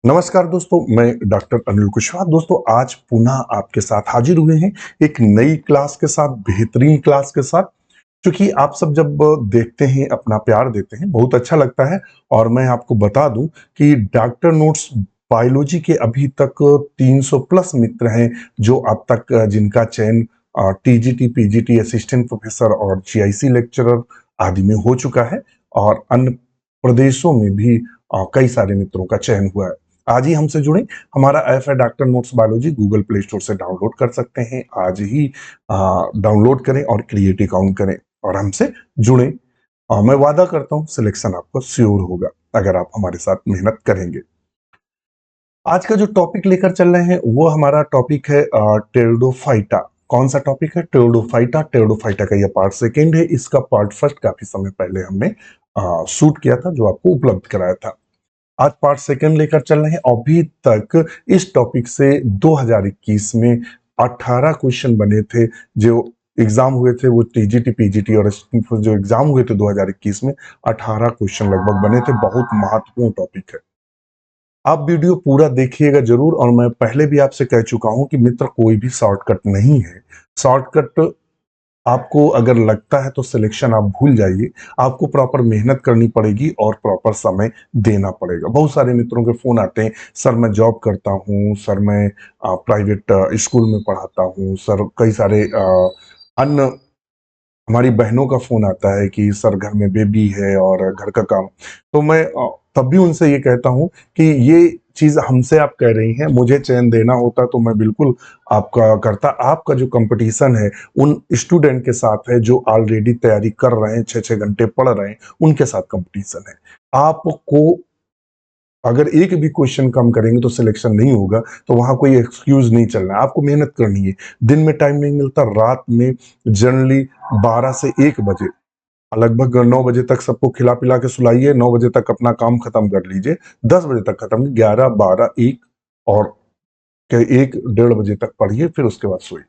नमस्कार दोस्तों, मैं डॉक्टर अनिल कुशवाहा। दोस्तों, आज पुनः आपके साथ हाजिर हुए हैं एक नई क्लास के साथ, बेहतरीन क्लास के साथ। क्योंकि आप सब जब देखते हैं, अपना प्यार देते हैं, बहुत अच्छा लगता है। और मैं आपको बता दूं कि डॉक्टर नोट्स बायोलॉजी के अभी तक 300 प्लस मित्र हैं जो अब तक जिनका चयन टीजीटी, पीजीटी, असिस्टेंट प्रोफेसर और जीआईसी लेक्चरर आदि में हो चुका है। और अन्य प्रदेशों में भी कई सारे मित्रों का चयन हुआ है। आज ही हमसे जुड़े। हमारा ऐप है doctor notes biology, Google play store से डाउनलोड कर सकते हैं। आज ही डाउनलोड करें और क्रिएट अकाउंट करें और हमसे जुड़े। मैं वादा करता हूं सिलेक्शन आपको श्योर होगा अगर आप हमारे साथ मेहनत करेंगे। आज का जो टॉपिक लेकर चल रहे हैं वो हमारा टॉपिक है टेरिडोफाइटा। कौन सा टॉपिक है? टेरिडोफाइटा। टेरिडोफाइटा का यह पार्ट सेकेंड है। इसका पार्ट फर्स्ट काफी समय पहले हमने शूट किया था, जो आपको उपलब्ध कराया था। आज पार्ट सेकंड लेकर चल रहे हैं। अभी तक इस टॉपिक से 2021 में 18 क्वेश्चन बने थे। जो एग्जाम हुए थे वो टीजीटी, पीजीटी और जो एग्जाम हुए थे 2021 में, 18 क्वेश्चन लगभग बने थे। बहुत महत्वपूर्ण टॉपिक है। आप वीडियो पूरा देखिएगा जरूर। और मैं पहले भी आपसे कह चुका हूं कि मित्र, कोई भी शॉर्टकट नहीं है। शॉर्टकट आपको अगर लगता है तो सिलेक्शन आप भूल जाइए। आपको प्रॉपर मेहनत करनी पड़ेगी और प्रॉपर समय देना पड़ेगा। बहुत सारे मित्रों के फोन आते हैं, सर मैं जॉब करता हूं, सर मैं प्राइवेट स्कूल में पढ़ाता हूं, सर कई सारे अन्य हमारी बहनों का फोन आता है कि सर घर में बेबी है और घर का काम। तो मैं तब भी उनसे ये कहता हूं कि ये चीज हमसे आप कह रही हैं, मुझे चयन देना होता तो मैं बिल्कुल आपका करता। आपका जो कंपटीशन है उन स्टूडेंट के साथ है जो ऑलरेडी तैयारी कर रहे हैं, 6-6 घंटे पढ़ रहे हैं, उनके साथ कंपटीशन है। आपको अगर एक भी क्वेश्चन कम करेंगे तो सिलेक्शन नहीं होगा। तो वहां कोई एक्सक्यूज नहीं चलना है, आपको मेहनत करनी है। दिन में टाइम नहीं मिलता, रात में जनरली 12 से 1 बजे, लगभग 9 बजे तक सबको खिला पिला के सुलाइए। 9 बजे तक अपना काम खत्म कर लीजिए। 10 बजे तक खत्म, 11, 12, 1 और 1-1:30 बजे तक पढ़िए, फिर उसके बाद सोइए।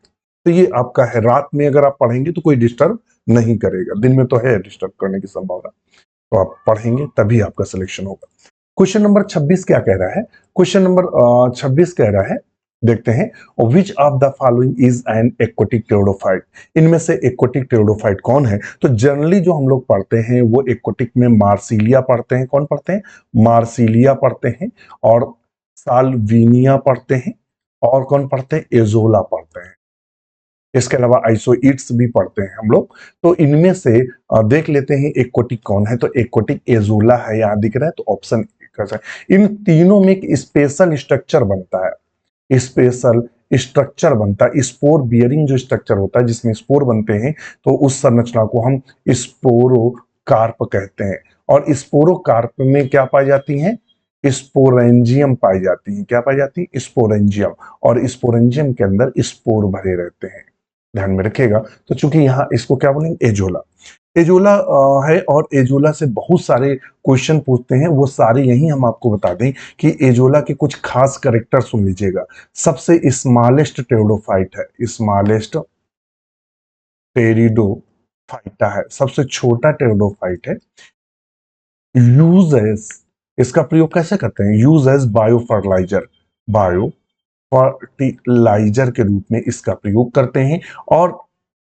तो ये आपका है। रात में अगर आप पढ़ेंगे तो कोई डिस्टर्ब नहीं करेगा। दिन में तो है डिस्टर्ब करने की संभावना। तो आप पढ़ेंगे तभी आपका सिलेक्शन होगा। क्वेश्चन नंबर 26 क्या कह रहा है? क्वेश्चन नंबर 26 कह रहा है, देखते हैं। विच of the following is an aquatic pteridophyte? इनमें से एक्वेटिक टेरिडोफाइट कौन है? तो जनरली जो हम लोग पढ़ते हैं वो एक्वेटिक में मार्सिलिया पढ़ते हैं। कौन पढ़ते हैं? मार्सिलिया पढ़ते हैं। और साल्विनिया पढ़ते हैं। और कौन पढ़ते हैं? एजोला पढ़ते हैं। इसके अलावा आइसोइट्स भी पढ़ते हैं हम लोग। तो इनमें से देख लेते हैं एक्वेटिक कौन है। तो एक्वेटिक एजोला है, यहां दिख रहा है, तो ऑप्शन है। इन तीनों में एक स्पेशल स्ट्रक्चर बनता है। स्पेशल स्ट्रक्चर बनता है, स्पोर बियरिंग जो स्ट्रक्चर होता है जिसमें स्पोर बनते हैं, तो उस संरचना को हम स्पोरोकार्प कहते हैं। और स्पोरोकार्प में क्या पाई जाती हैं? स्पोरेंजियम पाई जाती है। क्या पाई जाती है? स्पोरेंजियम। और स्पोरेंजियम के अंदर स्पोर भरे रहते हैं, ध्यान में रखिएगा। तो चूंकि यहाँ इसको क्या बोलेंगे? एजोला। एजोला है। और एजोला से बहुत सारे क्वेश्चन पूछते हैं, वो सारे यही हम आपको बता दें कि एजोला के कुछ खास कैरेक्टर सुन लीजिएगा। सबसे स्मॉलेस्ट टेरिडोफाइट है, स्मॉलेस्ट टेरिडोफाइटा है, सबसे छोटा टेरिडोफाइट है। यूज एज, इसका प्रयोग कैसे करते हैं? Use as bio fertiliser, bio fertiliser के रूप में इसका प्रयोग करते हैं। और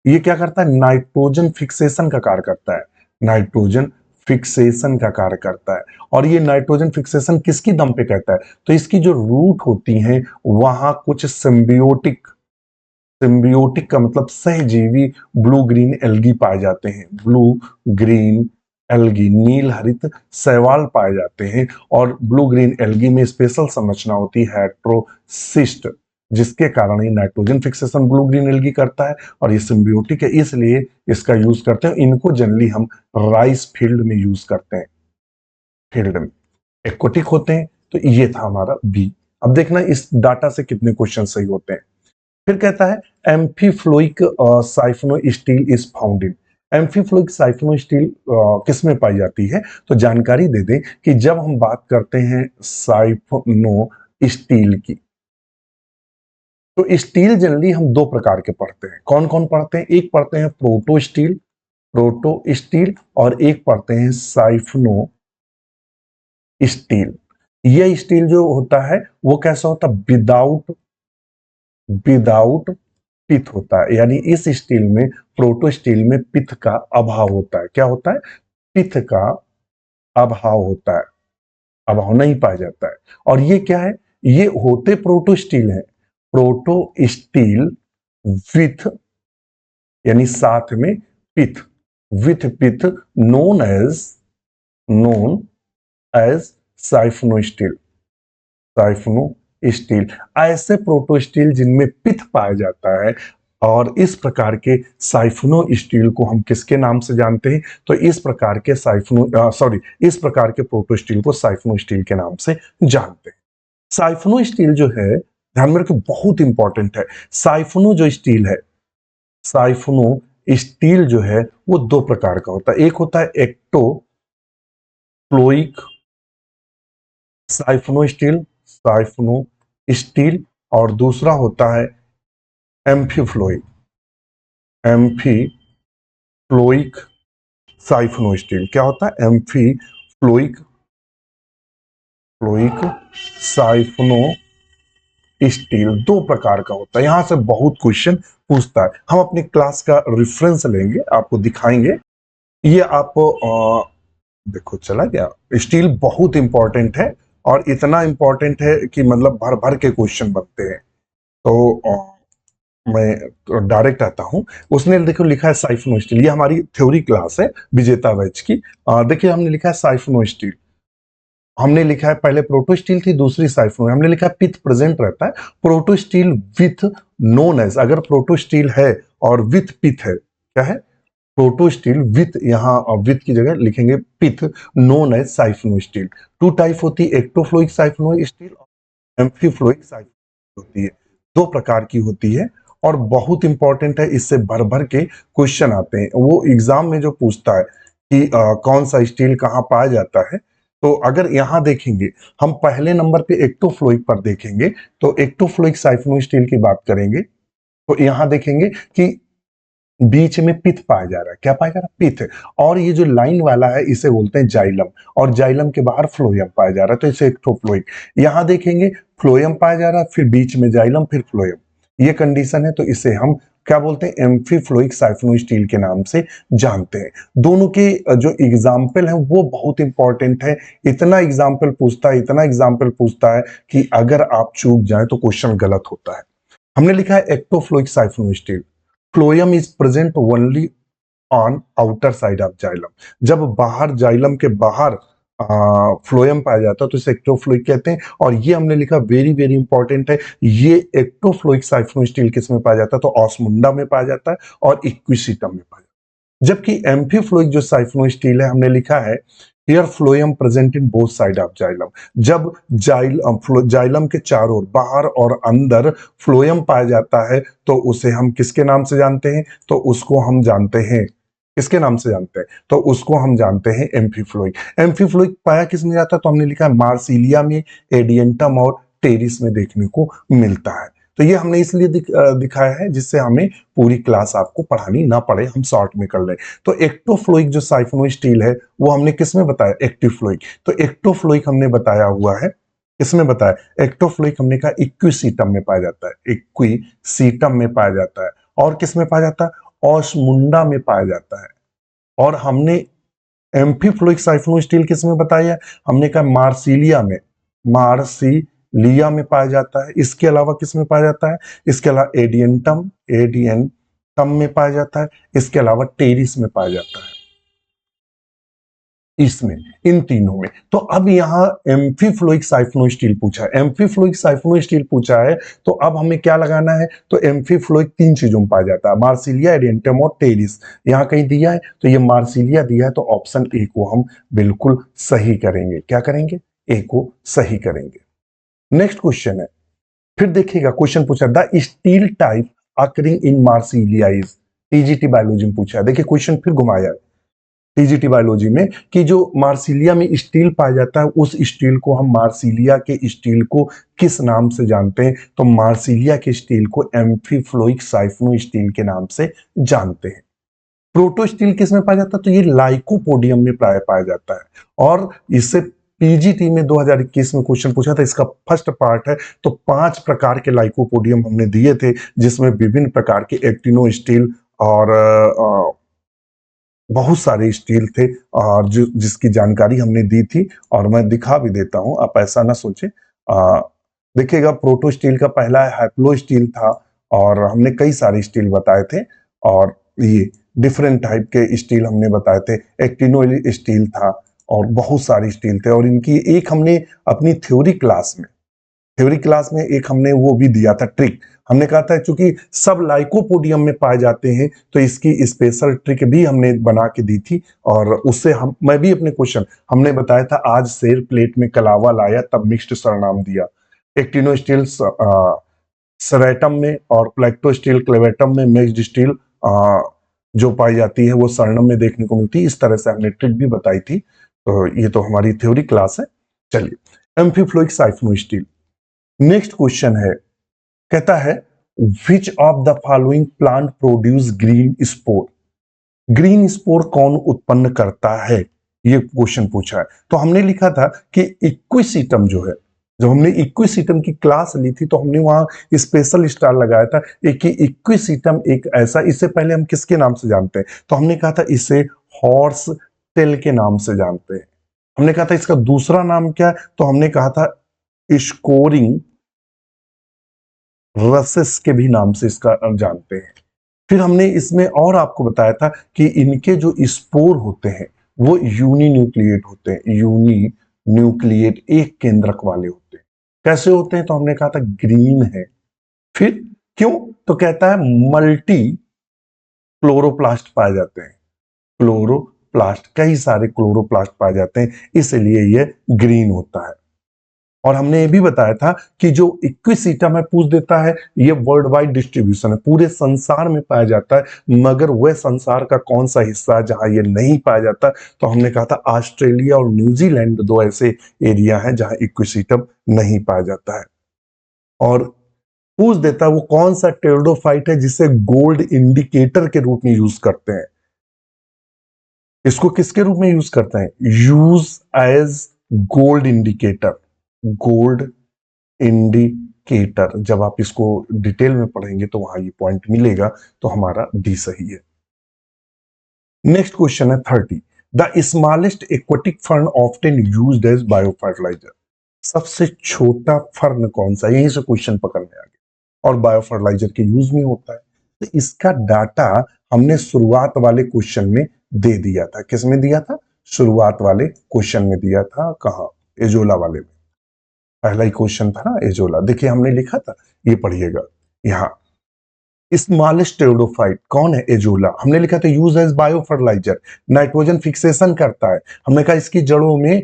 ये क्या करता है? नाइट्रोजन फिक्सेशन का कार्य करता है। नाइट्रोजन फिक्सेशन का कार्य करता है। और ये नाइट्रोजन फिक्सेशन किसकी दम पे कहता है? तो इसकी जो रूट होती हैं वहां कुछ सिम्बियोटिक, सिम्बियोटिक का मतलब सहजीवी ब्लू ग्रीन एल्गी पाए जाते हैं। ब्लू ग्रीन एल्गी, नील हरित शैवाल पाए जाते हैं। और ब्लू ग्रीन एल्गी में स्पेशल संरचना होती है हेट्रोसिस्ट, जिसके कारण ये nitrogen fixation blue green algae करता है। और ये सिम्बियोटिक है, इसलिए इसका यूज करते हैं। इनको जनरली हम राइस फील्ड में यूज करते हैं, फील्ड में एक्वेटिक होते हैं। तो ये था हमारा बी। अब देखना इस डाटा से कितने क्वेश्चन सही होते हैं। फिर कहता है amphiphloic siphonostele is found in. Amphiphloic siphonostele किस में पाई जाती है? तो जानकारी दे दें कि जब हम बात करते हैं साइफनो स्टील की, तो स्टील जनरली हम दो प्रकार के पढ़ते हैं। कौन कौन पढ़ते हैं? एक पढ़ते हैं प्रोटो स्टील, प्रोटो स्टील, और एक पढ़ते हैं साइफनो स्टील। ये स्टील जो होता है वो कैसा होता है, विदाउट पिथ होता है, यानी इस स्टील में, प्रोटो स्टील में पिथ का अभाव होता है। क्या होता है, पिथ का अभाव होता है, अभाव नहीं पाया जाता है। और ये क्या है, ये होते प्रोटो स्टील है, प्रोटो स्टील विथ, यानी साथ में pith, with pith, known as siphonostele, siphonostele. ऐसे प्रोटो स्टील जिनमें पिथ पाया जाता है, और इस प्रकार के साइफनो स्टील को हम किसके नाम से जानते हैं, तो इस प्रकार के इस प्रकार के प्रोटो स्टील को साइफनो स्टील के नाम से जानते हैं। साइफनो स्टील जो है, ध्यान में रखो, बहुत इंपॉर्टेंट है। साइफनो जो स्टील है, साइफनो स्टील जो है वो दो प्रकार का होता है। एक होता है एक्टोफ्लोइक साइफनो स्टील, साइफनो स्टील, और दूसरा होता है एम्फीफ्लोइक, एम्फीफ्लोइक साइफनो स्टील। क्या होता है, एम्फीफ्लोइक फ्लोइक साइफनो स्टील दो प्रकार का होता है। यहां से बहुत क्वेश्चन पूछता है, हम अपनी क्लास का रेफरेंस लेंगे, आपको दिखाएंगे। ये आप देखो चला गया। स्टील बहुत इंपॉर्टेंट है, और इतना इंपॉर्टेंट है कि मतलब भर भर के क्वेश्चन बनते हैं। तो मैं तो डायरेक्ट आता हूं। उसने देखो लिखा है साइफनो स्टील, ये हमारी थ्योरी क्लास है विजेता बैच की। देखिए हमने लिखा है साइफनो स्टील, हमने लिखा है पहले प्रोटो स्टील थी, दूसरी साइफनो, हमने लिखा है पिथ प्रेजेंट रहता है। Protostele with known as, अगर प्रोटो स्टील है और विथ पिथ है, क्या है, प्रोटो स्टील विथ, यहां विथ की जगह लिखेंगे pith, known as siphonostele. Two type होती है, एक्टोफ्लोइक साइफनो स्टील और एम्फीफ्लोइक साइफनो होती है, दो प्रकार की होती है। और बहुत इंपॉर्टेंट है, इससे भर भर के क्वेश्चन आते हैं। वो एग्जाम में जो पूछता है कि कौन सा स्टील कहाँ पाया जाता है, तो अगर यहां देखेंगे, हम पहले नंबर पे एक्टोफ्लोइक पर देखेंगे, तो एक्टोफ्लोइक साइफनो स्टील की बात करेंगे, तो यहां देखेंगे कि बीच में पिथ पाया जा रहा है। क्या पाया जा रहा है, पिथ। और ये जो लाइन वाला है इसे बोलते हैं जाइलम, और जाइलम के बाहर फ्लोएम पाया जा रहा है, तो इसे एक्टोफ्लोइक। यहां देखेंगे फ्लोएम पाया जा रहा है, फिर बीच में जाइलम, फिर फ्लोएम, ये कंडीशन है, तो इसे हम क्या बोलते हैं, एम्फीफ्लोइक साइफनो स्टील के नाम से जानते हैं। दोनों के जो एग्जाम्पल है वो बहुत इंपॉर्टेंट है। इतना एग्जाम्पल पूछता है, इतना एग्जाम्पल पूछता है कि अगर आप चूक जाए तो क्वेश्चन गलत होता है। हमने लिखा है ectophloic siphonostele, phloem is present only on outer side of xylem. जब बाहर जाइलम के बाहर फ्लोएम पाया जाता है तो इसे एक्टोफ्लोइक कहते हैं। और ये हमने लिखा, वेरी वेरी इंपॉर्टेंट है, ये एक्टोफ्लोइक साइफनो स्टील किस में पाया जाता है, तो ऑस्मुंडा में पाया जाता है और इक्विसिटम में पाया जाता है। जबकि एम्फीफ्लोइक जो साइफनो स्टील है, हमने लिखा है here phloem present in both side of xylem. जब जाइलम के चारों ओर, बाहर और अंदर फ्लोएम पाया जाता है, तो उसे हम किसके नाम से जानते हैं, तो उसको हम जानते हैं, किसके नाम से जानते हैं, तो उसको हम जानते हैं एम्फीफ्लोइक। एम्फीफ्लोइक पाया किस में जाता है, तो हमने लिखा है मार्सिलिया में, एडियंटम और टेरिस में देखने को मिलता है। तो ये हमने इसलिए दिखाया है जिससे हमें पूरी क्लास आपको पढ़ानी ना पड़े, हम शॉर्ट में कर लें। तो एक्टोफ्लोइक जो साइफनो स्टील है वो हमने किस में बताया, एक्टिफ्लोइक। तो एक्टोफ्लोइक हमने बताया हुआ है, किसमें बताया, एक्टोफ्लोइक हमने कहा इक्विसीटम में पाया जाता है, इक्विसीटम में पाया जाता है। और किस में पाया जाता है, ऑस्मुंडा में पाया जाता है। और हमने एम्फीफ्लोइक साइफनो स्टील किस में बताया है, हमने कहा मार्सिलिया में, मार्सिलिया में पाया जाता है। इसके अलावा किस में पाया जाता है, इसके अलावा एडियंटम, एडियंटम में पाया जाता है। इसके अलावा टेरिस में पाया जाता है, इसमें, इन तीनों में। तो अब यहां एम्फीफ्लोइक साइफनो स्टील पूछा है, एम्फीफ्लोइक साइफनो स्टील पूछा है, तो अब हमें क्या लगाना है, तो एम्फीफ्लोइक तीन चीजों में पाया जाता है, मार्सिलिया, एडियंटम और टेरिस। यहां कहीं दिया है तो ये मार्सिलिया दिया है, तो ऑप्शन ए को हम बिल्कुल सही करेंगे। क्या करेंगे, ए को सही करेंगे। नेक्स्ट क्वेश्चन है, फिर देखिएगा क्वेश्चन पूछा, the steel type occurring in Marsilea is, TGT biology में पूछा है। देखिए क्वेश्चन फिर घुमाया है टीजीटी बायोलॉजी में, कि जो मार्सिलिया में स्टील पाया जाता है, उस स्टील को हम, मार्सिलिया के स्टील को किस नाम से जानते हैं, तो मार्सिलिया के स्टील को एम्फीफ्लोइक साइफनो स्टील के नाम से जानते हैं। प्रोटो स्टील किस में पाया जाता है, तो ये लाइकोपोडियम में प्राय पाया जाता है। और इससे पीजीटी में 2021 में क्वेश्चन पूछा था, इसका फर्स्ट पार्ट है। तो 5 प्रकार के लाइकोपोडियम हमने दिए थे, जिसमें विभिन्न प्रकार के एक्टिनो स्टील और बहुत सारे स्टील थे, और जिसकी जानकारी हमने दी थी, और मैं दिखा भी देता हूं, आप ऐसा ना सोचें। देखिएगा, प्रोटो स्टील का पहला हैप्लो स्टील था, और हमने कई सारे स्टील बताए थे, और ये डिफरेंट टाइप के स्टील हमने बताए थे। एक्टिनो स्टील था, और बहुत सारे स्टील थे, और इनकी एक हमने अपनी थ्योरी क्लास में एक हमने वो भी दिया था ट्रिक। हमने कहा था चूंकि सब लाइकोपोडियम में पाए जाते हैं, तो इसकी स्पेशल ट्रिक भी हमने बना के दी थी, और उससे मैं भी अपने क्वेश्चन हमने बताया था, आज शेर प्लेट में कलावा लाया तब मिक्स्ड सरनाम दिया। एक्टिनो स्टील सरेटम में, और प्लेक्टो स्टील क्लेवेटम में मिक्स्ड स्टील जो पाई जाती है वो सरनम में देखने को मिलती है। इस तरह से हमने ट्रिक भी बताई थी। तो ये तो हमारी थ्योरी क्लास है। चलिए, एम्फीफ्लोइक साइफनो स्टील। नेक्स्ट क्वेश्चन है, कहता है विच of the following plant produce green spore. Green spore कौन उत्पन्न करता है, ये क्वेश्चन पूछा है। तो हमने लिखा था कि इक्विसिटम जो है, जब हमने इक्विसिटम की क्लास ली थी तो हमने वहां स्पेशल स्टार लगाया था। एक इक्विसिटम एक ऐसा, इससे पहले हम किसके नाम से जानते हैं, तो हमने कहा था इसे हॉर्स टेल के नाम से जानते हैं। हमने कहा था इसका दूसरा नाम क्या है, तो हमने कहा था स्कोरिंग रसेस के भी नाम से इसका जानते हैं। फिर हमने इसमें और आपको बताया था कि इनके जो स्पोर होते हैं वो यूनी न्यूक्लिएट होते हैं, यूनी न्यूक्लिएट एक केंद्रक वाले होते हैं। कैसे होते हैं, तो हमने कहा था ग्रीन है। फिर क्यों, तो कहता है मल्टी क्लोरोप्लास्ट पाए जाते हैं, क्लोरोप्लास्ट, कई सारे क्लोरोप्लास्ट पाए जाते हैं, इसलिए ये ग्रीन होता है। और हमने ये भी बताया था कि जो इक्विसिटम है, पूछ देता है, ये वर्ल्ड वाइड डिस्ट्रीब्यूशन है, पूरे संसार में पाया जाता है, मगर वह संसार का कौन सा हिस्सा है जहां ये नहीं पाया जाता, तो हमने कहा था ऑस्ट्रेलिया और न्यूजीलैंड दो ऐसे एरिया हैं जहां इक्विसिटम नहीं पाया जाता है। और पूछ देता है वो कौन सा टेरिडोफाइट है जिसे गोल्ड इंडिकेटर के रूप में यूज करते हैं। इसको किसके रूप में यूज करते हैं, use as gold indicator, gold indicator. जब आप इसको डिटेल में पढ़ेंगे तो वहां ये पॉइंट मिलेगा, तो हमारा डी सही है। नेक्स्ट क्वेश्चन है 30, the smallest aquatic fern often used as biofertilizer. सबसे छोटा फर्न कौन सा, यहीं से क्वेश्चन पकड़ने आ गया, और बायोफर्टिलाइजर के यूज में होता है। तो इसका डाटा हमने शुरुआत वाले क्वेश्चन में दे दिया था। किस में दिया था, शुरुआत वाले क्वेश्चन में दिया था, कहा, एजोला वाले में। पहला ही क्वेश्चन था ना एजोला, देखिए हमने लिखा था, ये पढ़िएगा यहां, स्मॉलेस्ट टेरिडोफाइट कौन है, एजोला। हमने लिखा था use as biofertilizer, nitrogen fixation करता है। हमने कहा इसकी जड़ों में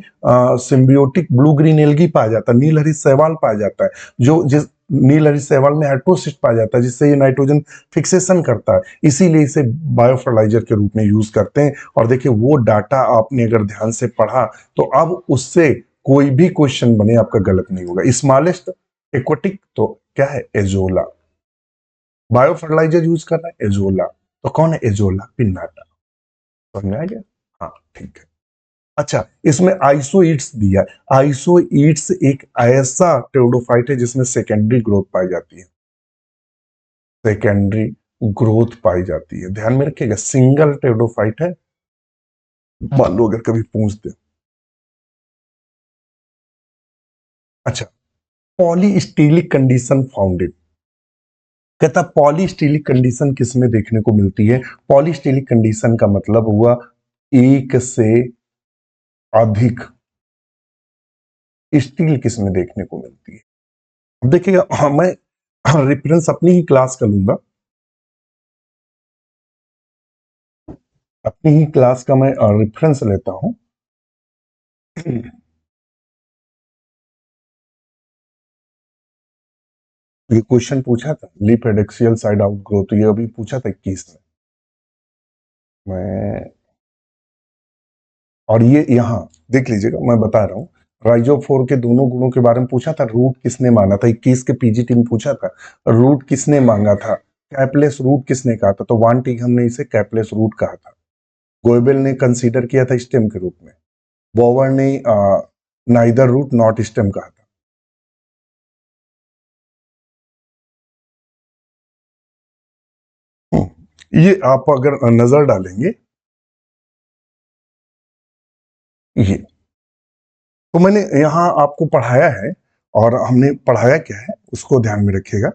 सिम्बियोटिक ब्लू ग्रीन एल्गी पाया जाता है, नीलहरी शैवाल पाया जाता है, जो जिस नीलहरी शैवाल में हेट्रोसिस्ट पाया जाता है, जिससे ये नाइट्रोजन फिक्सेशन करता है, इसीलिए इसे बायोफर्टिलाइजर के रूप में यूज करते हैं। और देखिए वो डाटा आपने अगर ध्यान से पढ़ा तो अब उससे कोई भी क्वेश्चन बने आपका गलत नहीं होगा। स्मॉलेस्ट एक्वेटिक तो क्या है, एजोला। बायो फर्टिलाइजर यूज कर रहा है, एजोला। तो कौन है, एजोला पिन्नाटा। समझ में आ गया, हाँ ठीक है। अच्छा, इसमें आइसोइड्स दिया है। आइसोइड्स एक ऐसा टेरिडोफाइट है जिसमें सेकेंडरी ग्रोथ पाई जाती है, सेकेंडरी ग्रोथ पाई जाती है, ध्यान में रखिएगा। सिंगल टेरिडोफाइट है, मान लो अगर कभी पूछ दे। अच्छा, पॉलीस्टीलिक कंडीशन फाउंडेड, कहता पॉलीस्टीलिक कंडीशन किस में देखने को मिलती है। पॉलीस्टीलिक कंडीशन का मतलब हुआ एक से अधिक स्टील किस में देखने को मिलती है। अब देखिएगा, हाँ, मैं रेफरेंस अपनी ही क्लास का लूंगा, अपनी ही क्लास का मैं रेफरेंस लेता हूं। ये क्वेश्चन पूछा था leaf adaxial side out growth, ये अभी पूछा था 21 में। मैं और ये यहां देख लीजिएगा, मैं बता रहा हूं, राइजोफोर के दोनों गुणों के बारे में पूछा था। रूट किसने मांगा था, 21 के पीजीटी में पूछा था, रूट किसने मांगा था, कैप्लेस रूट किसने कहा था, तो वान टीक हमने इसे कैप्लेस रूट कहा था। गोयबेल ने कंसीडर किया था स्टेम के रूप में, बोवर ने नाइदर रूट नॉट स्टेम कहा था। ये आप अगर नजर डालेंगे, ये तो मैंने यहाँ आपको पढ़ाया है, और हमने पढ़ाया क्या है उसको ध्यान में रखिएगा,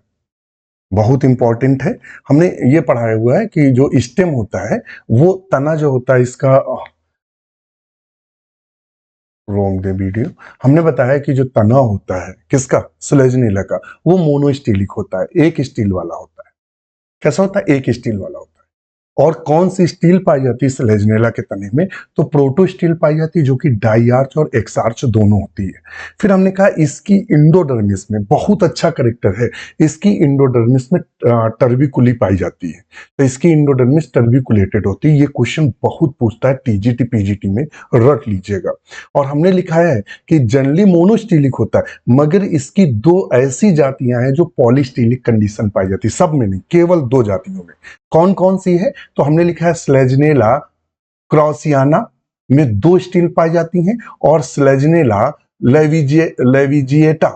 बहुत इंपॉर्टेंट है। हमने ये पढ़ाया हुआ है कि जो स्टेम होता है वो तना जो होता है इसका, रोंग दे वीडियो, हमने बताया कि जो तना होता है किसका, स्लेजनीला का, वो मोनोस्टिलिक होता है, एक स्टील वाला होता है। कैसा होता है, एक स्टील वाला होता है। और कौन सी स्टील पाई जाती है स्लेजनेला के तने में, तो प्रोटो स्टील पाई जाती है जो कि डाई आर्च और एक्स आर्च दोनों होती है। फिर हमने कहा इसकी इंडोडर्मिस में बहुत अच्छा करेक्टर है, इसकी इंडोडर्मिस में टर्बिकुली पाई जाती है, तो इसकी इंडोडर्मिस टर्बिकुलेटेड होती है। ये क्वेश्चन बहुत पूछता है टीजीटी पीजीटी में, रट लीजिएगा। और हमने लिखा है कि जनरली मोनोस्टीलिक होता है, मगर इसकी दो ऐसी जातियां हैं जो पॉलीस्टीलिक कंडीशन पाई जाती है, सब में नहीं, केवल दो जातियों में। कौन कौन सी है, तो हमने लिखा है स्लेजनेला क्रॉसियाना में दो स्टील पाई जाती हैं, और स्लेजनेला लेविजिएटा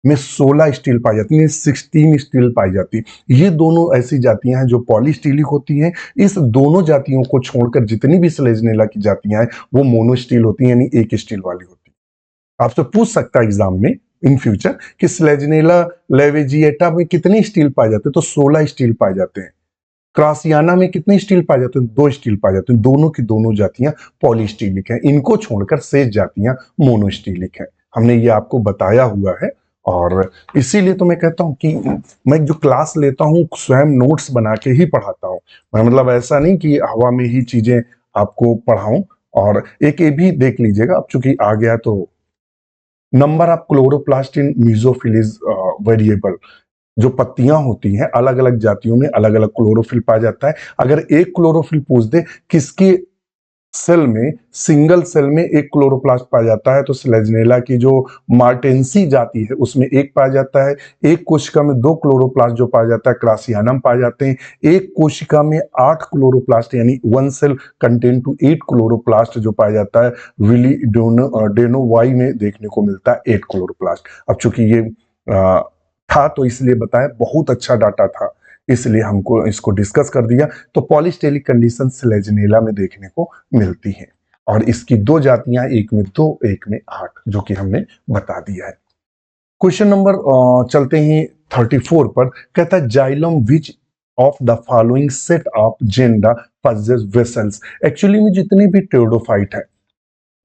में 16 स्टील पाई जाती है, 16 स्टील पाई जाती है। ये दोनों ऐसी जातियां हैं जो पॉलीस्टीलिक होती हैं। इस दोनों जातियों को छोड़कर जितनी भी स्लेजनेला की जातियां हैं वो मोनोस्टील होती हैं, यानी एक स्टील वाली होती है। आपसे पूछ सकता है एग्जाम में इन फ्यूचर कि स्लेजनेला लेविजिएटा में कितनी स्टील पाए जाते हैं, तो 16 स्टील पाए जाते हैं। क्रासियाना में कितने स्टील पाए जाते हैं, दो स्टील पाए जाते हैं। दोनों की दोनों जातियां पॉलीस्टीलिक हैं, इनको छोड़कर शेष जातियां मोनोस्टीलिक हैं। हमने ये आपको बताया हुआ है, और इसीलिए तो मैं कहता हूं कि मैं जो क्लास लेता हूं स्वयं नोट्स बना के ही पढ़ाता हूं। मैं मतलब ऐसा नहीं कि हवा में ही चीजें आपको पढ़ाऊं। और एक ये भी देख लीजिएगा, अब चूंकि आ गया तो number of chloroplast in mesophyll variable, जो पत्तियां होती हैं अलग अलग जातियों में अलग अलग क्लोरोफिल पाया जाता है। अगर एक क्लोरोफिल पूछ दे किसके सेल में, सिंगल सेल में एक क्लोरोप्लास्ट पाया जाता है, तो स्लेजनेला की जो मार्टेंसी जाति है उसमें एक पाया जाता है। एक कोशिका में दो क्लोरोप्लास्ट जो पाया जाता है क्रासियानम पाए जाते हैं। एक कोशिका में 8 क्लोरोप्लास्ट यानी one cell contain to 8 chloroplast जो पाया जाता है विली डेनोवाई में देखने को मिलता है 8 क्लोरोप्लास्ट। अब चूंकि ये था तो इसलिए बताया, बहुत अच्छा डाटा था इसलिए हमको इसको डिस्कस कर दिया। तो पॉलीस्टेलिक कंडीशन स्लेजनेला में देखने को मिलती है, और इसकी दो जातियां, एक में 2 एक में 8, जो कि हमने बता दिया है। क्वेश्चन नंबर चलते हैं 34 पर। कहता है xylem which of the following set of genera possess vessels. Actually में जितने भी टेरिडोफाइट है,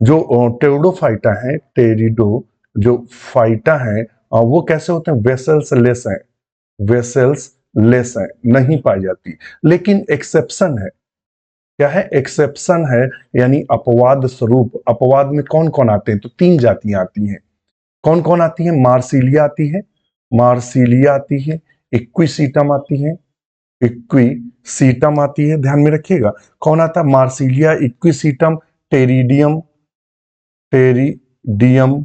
जो टेरिडोफाइटा है, टेरिडो जो फाइटा है, वो कैसे होते हैं, वेसल्स लेस है, वेसल्स लेस है, नहीं पाई जाती। लेकिन एक्सेप्शन है, क्या है, एक्सेप्शन है, यानी अपवाद स्वरूप। अपवाद में कौन कौन आते हैं, तो 3 जातियां आती हैं। कौन कौन आती है, मार्सिलिया आती है, मार्सिलिया आती है, इक्विसीटम आती है, इक्विसीटम आती है। ध्यान में रखिएगा कौन आता है, मार्सिलिया, इक्विसीटम, टेरिडियम, टेरिडियम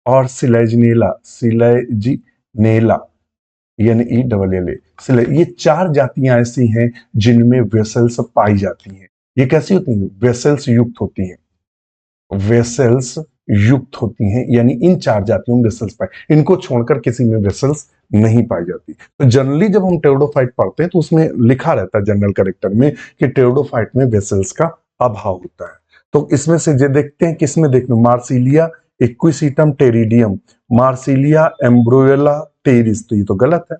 और सिलेजनेला, सिलेजिनेला यानी ELLA। ये 4 जातियां ऐसी हैं जिनमें वेसल्स पाई जाती हैं। ये कैसी होती हैं, वेसल्स युक्त होती हैं, वेसल्स युक्त होती हैं, यानी इन 4 जातियों में वेसल्स पाए, इनको छोड़कर किसी में वेसल्स नहीं पाई जाती। तो जनरली जब हम टेरिडोफाइट पढ़ते हैं तो उसमें लिखा रहता है जनरल कैरेक्टर में कि टेरिडोफाइट में वेसल्स का अभाव होता है। तो इसमें से जो देखते हैं किसमें देखते, मार्सिलिया, इक्विसीटम, टेरिडियम, मार्सिलिया, एम्ब्रोयला, टेरिस, तो ये तो गलत है।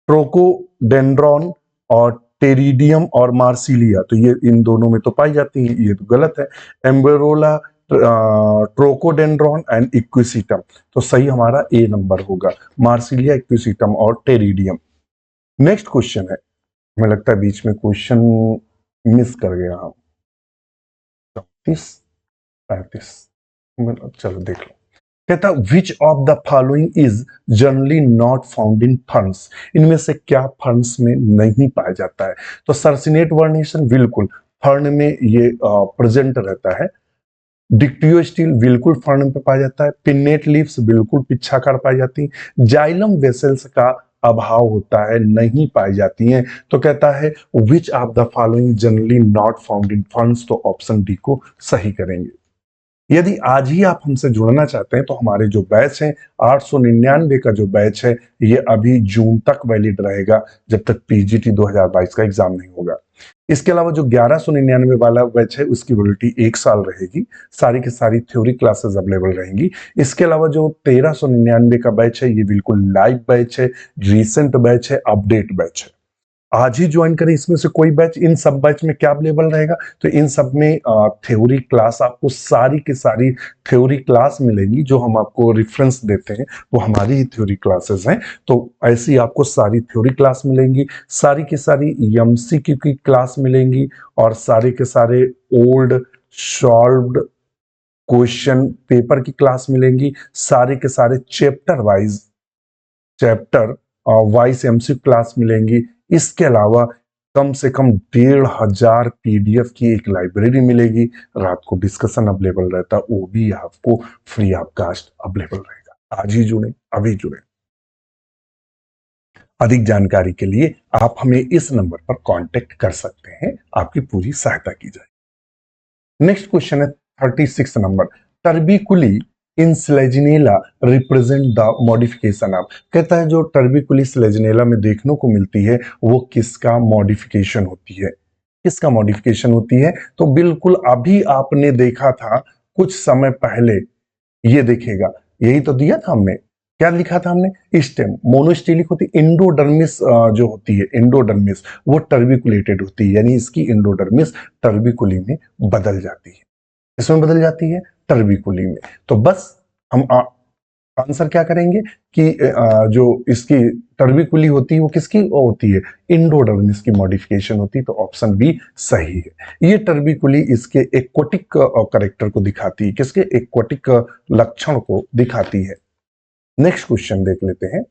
ट्रोकोडेंड्रॉन और टेरिडियम और मार्सिलिया, तो ये इन दोनों में तो पाई जाती है, ये तो गलत है। एम्बेरोला, ट्रोकोडेंड्रॉन एंड इक्विसीटम, तो सही हमारा ए नंबर होगा, मार्सिलिया, इक्विसीटम और टेरिडियम। नेक्स्ट क्वेश्चन है, हमें लगता है बीच में क्वेश्चन मिस कर गया हम, 34 35, चलो देख लो। कहता विच of the following is generally not found in ferns. इनमें से क्या फर्न्स में नहीं पाया जाता है, तो सर्सिनेट वर्नेशन बिल्कुल फर्न में ये प्रेजेंट रहता है। डिक्टियो स्टील बिल्कुल फर्न पे पाया जाता है। पिन्नेट लीव्स बिल्कुल पिच्छाकार पाई जाती है। जाइलम वेसल्स का अभाव होता है, नहीं पाई जाती हैं। तो कहता है विच of the following generally not found in ferns, तो ऑप्शन डी को सही करेंगे। यदि आज ही आप हमसे जुड़ना चाहते हैं तो हमारे जो बैच हैं 899 का जो बैच है ये अभी जून तक वैलिड रहेगा, जब तक पीजीटी 2022 का एग्जाम नहीं होगा। इसके अलावा जो 1199 वाला बैच है उसकी वैलिडिटी 1 साल रहेगी। सारी की सारी थ्योरी क्लासेस अवेलेबल रहेंगी। इसके अलावा जो 1399 का बैच है ये बिल्कुल लाइव बैच है, रिसेंट बैच है, अपडेट बैच है। आज ही ज्वाइन करें इसमें से कोई बैच। इन सब बैच में क्या अवेलेबल रहेगा, तो इन सब में थ्योरी क्लास, आपको सारी की सारी थ्योरी क्लास मिलेगी। जो हम आपको रेफरेंस देते हैं वो हमारी ही थ्योरी क्लासेस हैं, तो ऐसी आपको सारी थ्योरी क्लास मिलेंगी। सारी की सारी एमसीक्यू की क्लास मिलेंगी और सारे के सारे ओल्ड सॉल्व्ड क्वेश्चन पेपर की क्लास मिलेंगी। सारे के सारे चैप्टर वाइज एमसीक्यू क्लास मिलेंगी। इसके अलावा कम से कम 1500 पीडीएफ की एक लाइब्रेरी मिलेगी। रात को डिस्कशन अवेलेबल रहता, वो भी आपको फ्री ऑफ कास्ट अवेलेबल रहेगा। आज ही जुड़े, अभी जुड़े। अधिक जानकारी के लिए आप हमें इस नंबर पर कांटेक्ट कर सकते हैं, आपकी पूरी सहायता की जाएगी। नेक्स्ट क्वेश्चन है 36 नंबर। Trabeculae in Selaginella represent the modification of. कहता है जो टर्बिकुली स्लेजिनेला में देखने को मिलती है वो किसका मॉडिफिकेशन होती है, किसका मॉडिफिकेशन होती है। तो बिल्कुल अभी आपने देखा था कुछ समय पहले, ये देखेगा, यही तो दिया था हमने। क्या लिखा था हमने, स्टेम मोनोस्टेलिक होती, इंडोडर्मिस जो होती है इंडोडर्मिस वो टर्बिकुलेटेड होती है, यानी इसकी इंडोडर्मिस टर्बिकुली में बदल जाती है। इसमें बदल जाती है टर्बिकुली में। तो बस हम आंसर क्या करेंगे कि जो इसकी टर्बिकुली होती है वो किसकी होती है, इंडोडर्मिस की मॉडिफिकेशन होती है। तो ऑप्शन बी सही है। ये टर्बिकुली इसके एक्वाटिक करेक्टर को दिखाती है, किसके एक्वाटिक लक्षण को दिखाती है। नेक्स्ट क्वेश्चन देख लेते हैं।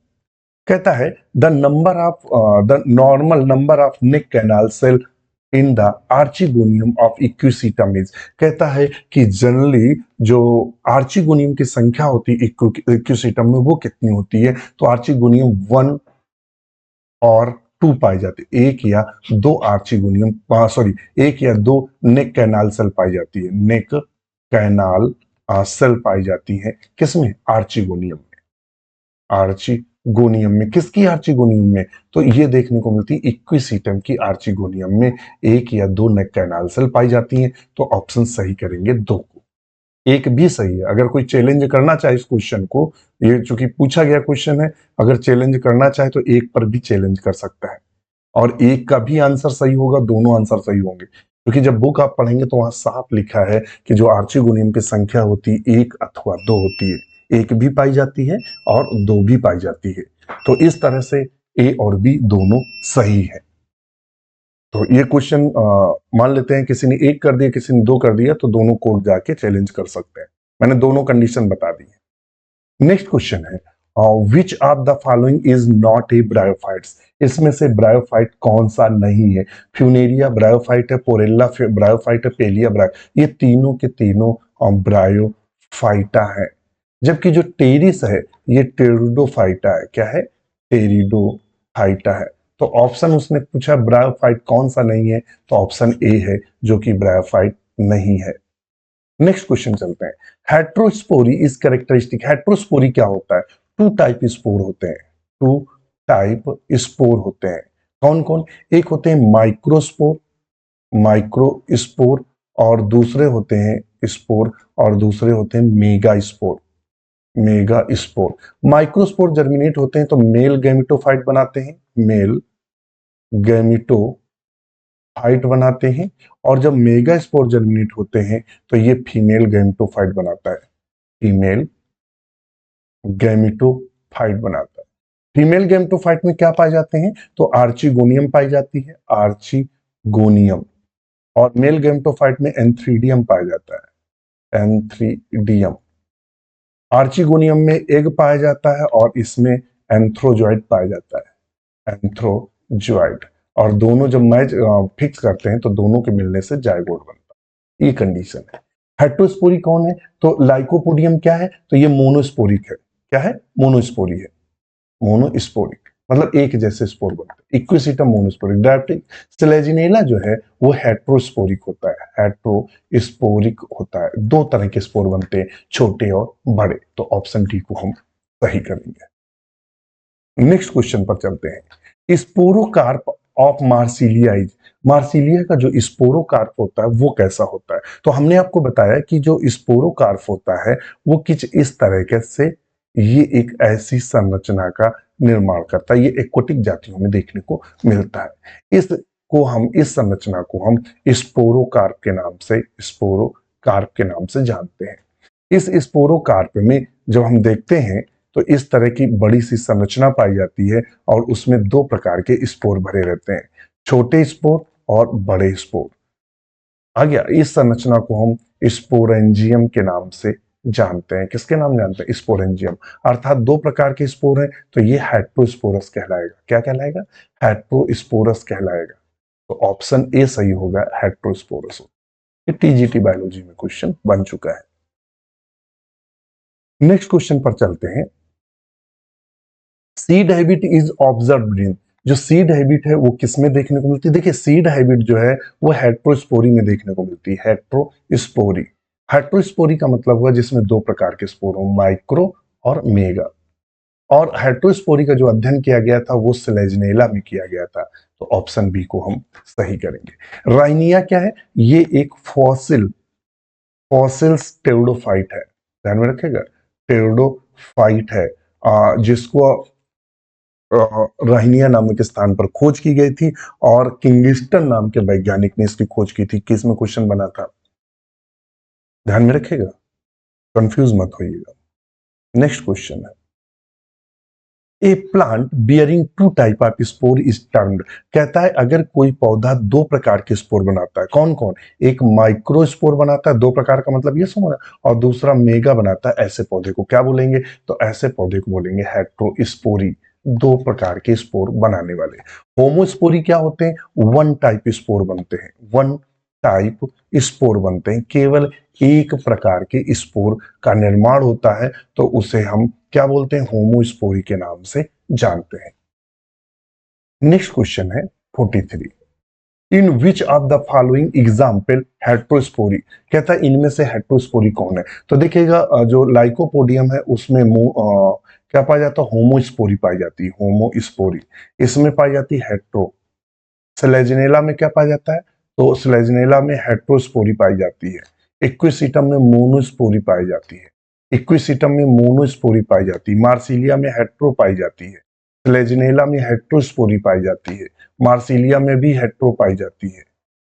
कहता है the normal number of neck canal cell in the archegonium of equisetum is. कहता है कि जनरली जो आर्चिगोनियम की संख्या होती है इक्विसिटम में वो कितनी होती है। तो आर्चिगोनियम 1 और 2 पाई जाती है। एक या दो आर्चिगोनियम एक या दो नेक कैनाल सेल पाई जाती है। नेक कैनाल सेल पाई जाती है किसमें, आर्चिगोनियम में। आर्चिगोनियम में, किसकी आर्चिगोनियम में, तो ये देखने को मिलती है इक्विसिटम की आर्चिगोनियम में एक या दो नेक कैनाल सेल पाई जाती हैं। तो ऑप्शन सही करेंगे दो को। एक भी सही है। अगर कोई चैलेंज करना चाहे इस क्वेश्चन को, ये चूंकि पूछा गया क्वेश्चन है, अगर चैलेंज करना चाहे तो एक पर भी चैलेंज कर सकता है और एक का भी आंसर सही होगा, दोनों आंसर सही होंगे। क्योंकि जब बुक आप पढ़ेंगे तो वहां साफ लिखा है कि जो आर्चिगोनियम की संख्या होती है एक अथवा दो होती है। एक भी पाई जाती है और दो भी पाई जाती है। तो इस तरह से ए और बी दोनों सही है। तो ये क्वेश्चन मान लेते हैं किसी ने एक कर दिया किसी ने दो कर दिया, तो दोनों कोर्ट जाके चैलेंज कर सकते हैं। मैंने दोनों कंडीशन बता दी है। नेक्स्ट क्वेश्चन है विच of the following is not a bryophytes. इसमें से ब्रायोफाइट कौन सा नहीं है। फ्यूनेरिया ब्रायोफाइट है, पोरेला ब्रायोफाइट है, पेलिया ब्रायो, ये तीनों के तीनों ब्रायोफाइटा है। जबकि जो टेरिस है ये टेरिडोफाइटा है। क्या है, टेरिडोफाइटा है। तो ऑप्शन उसने पूछा ब्रायोफाइट कौन सा नहीं है, तो ऑप्शन ए है जो कि ब्रायोफाइट नहीं है। नेक्स्ट क्वेश्चन चलते हैं। Heterospory is characteristic. हेट्रोस्पोरी क्या होता है, टू टाइप स्पोर होते हैं। टू टाइप स्पोर होते हैं। कौन कौन, एक होते हैं माइक्रोस्पोर, माइक्रोस्पोर, और दूसरे होते हैं स्पोर, और दूसरे होते हैं mega spore. Mega spore, microspore germinate होते हैं तो मेल गैमेटोफाइट बनाते हैं, मेल गैमेटोफाइट बनाते हैं। और जब मेगा स्पोर जर्मिनेट होते हैं तो ये फीमेल गैमेटोफाइट बनाता है, फीमेल गैमेटोफाइट बनाता है। फीमेल गैमेटोफाइट में क्या पाए जाते हैं, तो आर्चिगोनियम पाई जाती है, आर्चिगोनियम। और मेल गैमेटोफाइट में एंथ्रीडियम पाया जाता है, एंथ्रीडियम। आर्चिगोनियम में एग पाया जाता है और इसमें एंथ्रोजॉइड पाया जाता है, एंथ्रोजॉइड। और दोनों जब मैच फिक्स करते हैं तो दोनों के मिलने से जायगोट बनता है, ये कंडीशन है। हेट्रोस्पोरी कौन है, तो लाइकोपोडियम क्या है, तो ये मोनोस्पोरिक है। क्या है, मोनोस्पोरी है, मोनोस्पोरिक। मतलब एक जैसे स्पोर बनते हैं। Equisetum monosporic. डायप्टिक स्लेजिनेला जो है वो हेट्रोस्पोरिक होता है, हेट्रोस्पोरिक होता है। दो तरह के स्पोर बनते हैं, छोटे और बड़े। तो ऑप्शन डी को हम सही करेंगे। नेक्स्ट क्वेश्चन पर चलते हैं। स्पोरोकार्प ऑफ मार्सिलियाइज। मार्सिलिया का जो स्पोरोकार्प होता है वो कैसा होता है? तो हमने आपको बताया कि जो स्पोरोकार्प होता है वो कुछ इस तरीके से, ये एक ऐसी संरचना का निर्माण करता है। ये एक्वटिक जातियों में देखने को मिलता है। इस संरचना को हम स्पोरोकार्प के नाम से, स्पोरोकार्प के नाम से जानते हैं। इस स्पोरोकार्प में जब हम देखते हैं तो इस तरह की बड़ी सी संरचना पाई जाती है और उसमें दो प्रकार के स्पोर भरे रहते हैं, छोटे स्पोर और बड़े स्पोर। आ गया। इस संरचना को हम स्पोरेंजियम के नाम से जानते हैं। किसके नाम जानते हैं? स्पोरेंजियम। अर्थात दो प्रकार के स्पोर हैं, तो ये हेट्रोस्पोरस कहलाएगा। क्या कहलाएगा? हेट्रोस्पोरस कहलाएगा। तो ऑप्शन ए सही होगा, हेट्रोस्पोरस। ये टीजीटी बायोलॉजी में क्वेश्चन बन चुका है। नेक्स्ट क्वेश्चन पर चलते हैं। Seed habit is observed in. जो सीड हैबिट है वो किसमें देखने को मिलती है? देखिए, सीड हैबिट जो है वो हेट्रोस्पोरी में देखने को मिलती है। हेट्रोस्पोरी। हेट्रोस्पोरी का मतलब हुआ जिसमें दो प्रकार के स्पोर हो, माइक्रो और मेगा। और हेट्रोस्पोरी का जो अध्ययन किया गया था वो स्लेजनेला में किया गया था। तो ऑप्शन बी को हम सही करेंगे। राइनिया क्या है? ये एक फॉसिल्स टेरिडोफाइट है। ध्यान में रखेगा, टेरिडोफाइट है, जिसको राहिनिया नामक स्थान पर खोज की गई थी और किंगिस्टन नाम के वैज्ञानिक ने इसकी खोज की थी। किस में क्वेश्चन बना था? ध्यान में रखेगा, कंफ्यूज मत होइएगा। नेक्स्ट क्वेश्चन है, a plant bearing two type of spore is termed. कहता है अगर कोई पौधा दो प्रकार के स्पोर बनाता है, कौन कौन? एक माइक्रो स्पोर बनाता है, दो प्रकार का मतलब ये समझना, और दूसरा मेगा बनाता है, ऐसे पौधे को क्या बोलेंगे? तो ऐसे पौधे को बोलेंगे हेट्रोस्पोरी। दो प्रकार के स्पोर बनाने वाले। होमोस्पोरी क्या होते हैं? वन टाइप स्पोर बनते हैं, वन टाइप स्पोर बनते हैं, केवल एक प्रकार के स्पोर का निर्माण होता है। तो उसे हम क्या बोलते हैं? होमोस्पोरी के नाम से जानते हैं। नेक्स्ट क्वेश्चन है 43। In which of the following example heterospory. कहता है इनमें से हेट्रोस्पोरी कौन है? तो देखिएगा, जो लाइकोपोडियम है उसमें क्या पाया जाता है? होमोस्पोरी पाई जाती है, होमोस्पोरी। इसमें पाई जाती है हेट्रो। स्लेजिनेला में क्या पाया जाता है? तो स्लेजिनेला में हेट्रोस्पोरी पाई जाती है। इक्विसिटम में मोनोस्पोरी पाई जाती है। इक्विसिटम में मोनोस्पोरी पाई जाती है। मार्सिलिया में हेट्रो पाई जाती है। स्लेजिनेला में हेट्रोस्पोरी पाई जाती है। मार्सिलिया में भी हेट्रो पाई जाती है,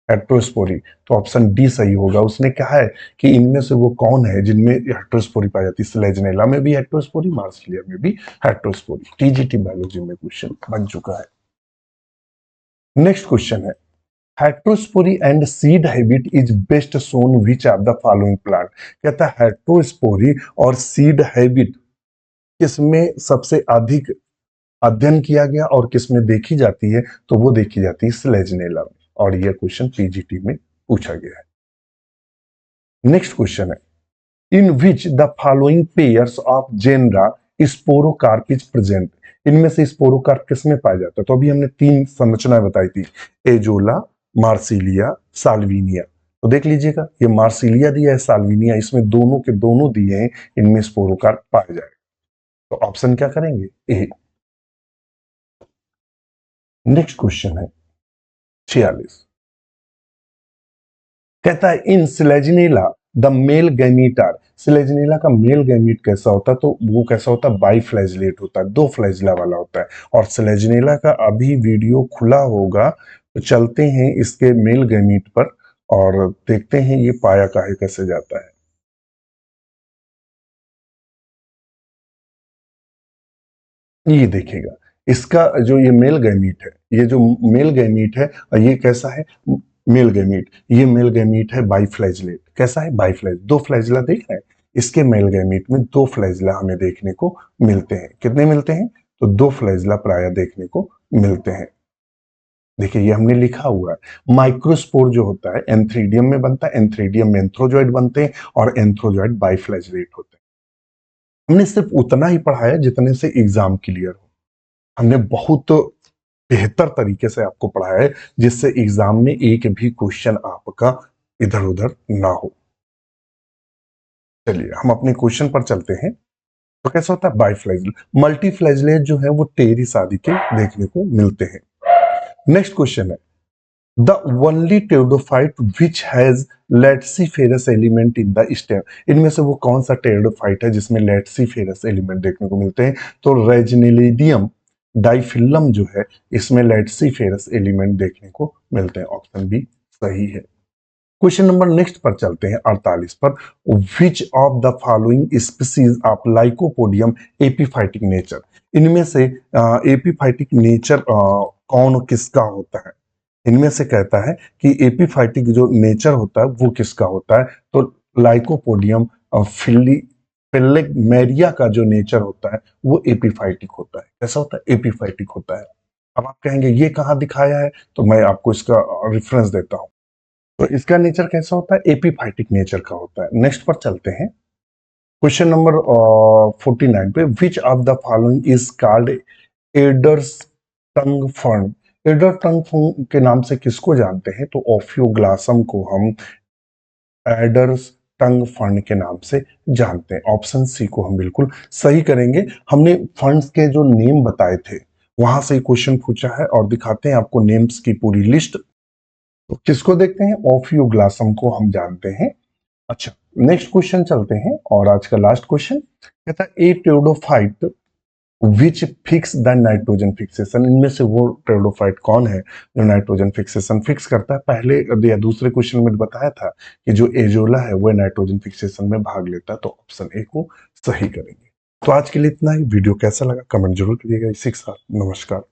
हेट्रोस्पोरी। तो ऑप्शन डी सही होगा। उसने कहा है कि इनमें से वो कौन है जिनमें हेट्रोस्पोरी पाई जाती है? स्लेजिनेला में भी हेट्रोस्पोरी, मार्सिलिया में भी हेट्रोस्पोरी। टीजीटी बायोलॉजी में क्वेश्चन बन चुका है। नेक्स्ट क्वेश्चन है, heterospory and seed habit is best shown which of the following plant. कहता है हेट्रोस्पोरी और सीड हैबिट किसमें सबसे अधिक अध्ययन किया गया और किसमें देखी जाती है? तो वो देखी जाती है स्लेजिनेला में, और यह क्वेश्चन पीजीटी में पूछा गया है। नेक्स्ट क्वेश्चन है, in which the following pairs of genera sporocarp is present. इनमें से स्पोरोकार्प किसमें पाया जाता है? तो अभी हमने तीन संरचनाएं बताई थी, एजोला, मार्सिलिया, साल्विनिया। तो देख लीजिएगा, ये मार्सिलिया दिया है, साल्विनिया, इसमें दोनों के दोनों दिए हैं, इनमें स्पोरोकार्प पाया जाएगा। तो ऑप्शन क्या करेंगे? ए। नेक्स्ट क्वेश्चन है 46। कहता है इन स्लेजिनेला द मेल गैमीटार। स्लेजिनेला का मेल गैमीट कैसा होता है? तो वो कैसा होता है? बाई फ्लैजलेट होता है, दो फ्लैजला वाला होता है। और स्लेजिनेला का अभी वीडियो खुला होगा, तो चलते हैं इसके मेल गैमीट पर और देखते हैं ये पाया काहे कैसे जाता है। ये देखिएगा, इसका जो ये मेल गैमीट है, ये जो मेल गैमीट है, ये कैसा है? Male gamete. ये मेल गैमीट है बाइफ्लैजलेट। कैसा है? बाइफ्लैज, दो फ्लैजला देख रहे हैं। इसके मेल गैमीट में दो फ्लैजला हमें देखने को मिलते हैं। कितने मिलते हैं? तो दो फ्लैजला प्राय देखने को मिलते हैं। देखिए, ये हमने लिखा हुआ है। माइक्रोस्पोर जो होता है एंथ्रीडियम में बनता है, एंथ्रीडियम में एंथ्रोजॉइड बनते हैं और एंथ्रोजॉइड बाइफ्लैजलेट होते हैं। हमने सिर्फ उतना ही पढ़ाया जितने से एग्जाम क्लियर हो। हमने बहुत बेहतर तरीके से आपको पढ़ाया है, जिससे एग्जाम में एक भी क्वेश्चन आपका इधर उधर ना हो। चलिए हम अपने क्वेश्चन पर चलते हैं। तो कैसा होता है बाइफ्लैजिल, मल्टीफ्लैजिलेट जो है वो टेरिस आदि के देखने को मिलते हैं। नेक्स्ट क्वेश्चन है the only pteridophyte which has laticiferous element in the stem. इनमें से वो कौन सा टेरिडोफाइट है जिसमें लेट्सिफेरस एलिमेंट देखने को मिलते हैं? तो रेजिनेलिडियम डाइफिलम जो है इसमें लेट्सिफेरस एलिमेंट देखने को मिलते हैं। ऑप्शन बी सही है। क्वेश्चन नंबर नेक्स्ट पर चलते हैं 48 पर। विच of the following species of lycopodium epiphytic nature. इनमें से एपीफाइटिक नेचर कौन किसका होता है? इनमें से कहता है कि एपीफाइटिक जो नेचर होता है वो किसका होता है? तो लाइकोपोडियम फिलेगमेरिया का जो नेचर होता है वो एपीफाइटिक होता है। कैसा होता है? एपीफाइटिक होता है। अब आप कहेंगे ये कहाँ दिखाया है, तो मैं आपको इसका रेफरेंस देता हूं। तो इसका नेचर कैसा होता है? एपीफाइटिक नेचर का होता है। नेक्स्ट पर चलते हैं क्वेश्चन नंबर 49 पे। विच of the following is called aiders tongue fern. Adder tongue fern के नाम से किसको जानते हैं? तो ओफियोग्लासम को हम एडर्स टंग फर्न के नाम से जानते हैं। ऑप्शन सी को हम बिल्कुल सही करेंगे। हमने फर्न्स के जो नेम बताए थे वहां से क्वेश्चन पूछा है और दिखाते हैं आपको नेम्स की पूरी लिस्ट। तो किसको देखते हैं? ओफियोग्लासम को हम जानते हैं। अच्छा, नेक्स्ट क्वेश्चन चलते हैं और आज का लास्ट क्वेश्चन कहता है a pteridophyte which fix the nitrogen fixation. इनमें से वो टेरिडोफाइट कौन है जो नाइट्रोजन फिक्सेशन फिक्स करता है? पहले या दूसरे क्वेश्चन में बताया था कि जो एजोला है वो नाइट्रोजन फिक्सेशन में भाग लेता है। तो ऑप्शन ए को सही करेंगे। तो आज के लिए इतना ही। वीडियो कैसा लगा कमेंट जरूर करिएगा। इसी के साथ नमस्कार।